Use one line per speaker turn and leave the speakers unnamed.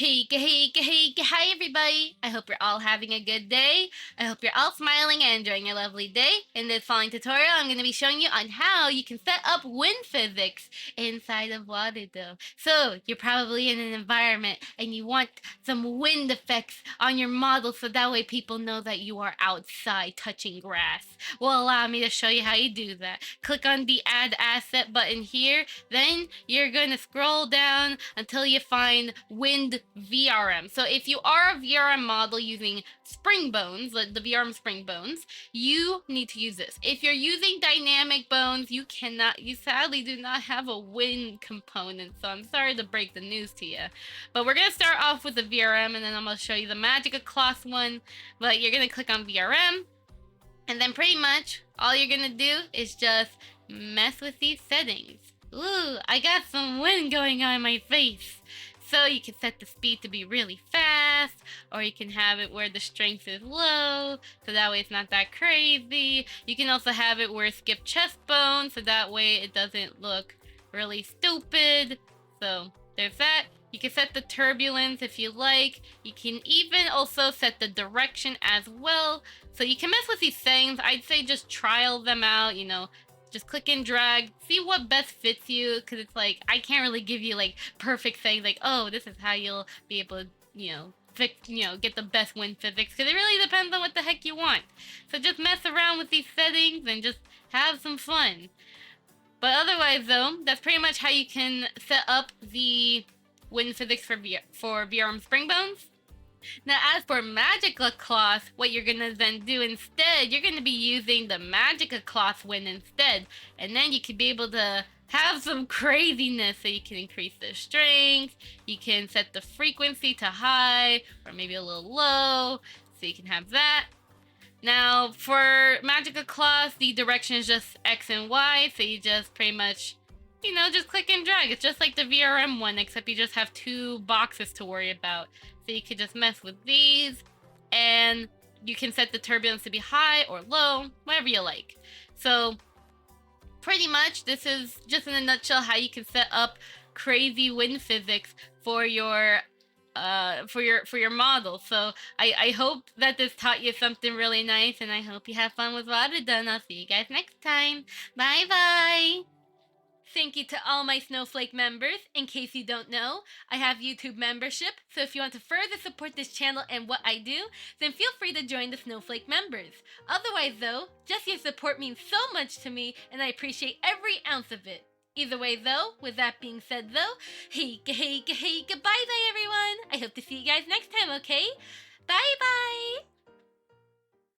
Hi everybody! I hope you're all having a good day. I hope you're all smiling and enjoying your lovely day. In this following tutorial, I'm going to be showing you on how you can set up wind physics inside of Warudo. So, you're probably in an environment and you want some wind effects on your model so that way people know that you are outside touching grass. Well, allow me to show you how you do that. Click on the Add Asset button here, then you're going to scroll down until you find Wind VRM. So if you are a VRM model using spring bones, like the VRM spring bones, you need to use this. If you're using dynamic bones, you sadly do not have a wind component. So I'm sorry to break the news to you. But we're going to start off with the VRM and then I'm going to show you the Magica Cloth one. But you're going to click on VRM. And then pretty much all you're going to do is just mess with these settings. Ooh, I got some wind going on in my face. So you can set the speed to be really fast, or you can have it where the strength is low, so that way it's not that crazy. You can also have it where skip chest bone, so that way it doesn't look really stupid. So there's that. You can set the turbulence if you like. You can even also set the direction as well. So you can mess with these things. I'd say just trial them out, just click and drag, see what best fits you, because it's like, I can't really give you like perfect things like, oh, this is how you'll be able to, get the best wind physics, because it really depends on what the heck you want. So just mess around with these settings and just have some fun. But otherwise though, that's pretty much how you can set up the wind physics for VRM Spring Bones. Now, as for Magica Cloth, what you're gonna then do instead, you're gonna be using the Magica Cloth wind instead, and then you can be able to have some craziness. So you can increase the strength, you can set the frequency to high, or maybe a little low, so you can have that. Now, for Magica Cloth, the direction is just X and Y, so you just pretty much just click and drag. It's just like the VRM one, except you just have two boxes to worry about. So you could just mess with these, and you can set the turbulence to be high or low, whatever you like. So pretty much this is just in a nutshell how you can set up crazy wind physics for your model. So I hope that this taught you something really nice, and I hope you have fun with Warudo, and I'll see you guys next time. Bye bye. Thank you to all my Snowflake members. In case you don't know, I have YouTube membership, so if you want to further support this channel and what I do, then feel free to join the Snowflake members. Otherwise though, just your support means so much to me, and I appreciate every ounce of it. Either way though, with that being said though, hey, goodbye everyone! I hope to see you guys next time, okay? Bye bye!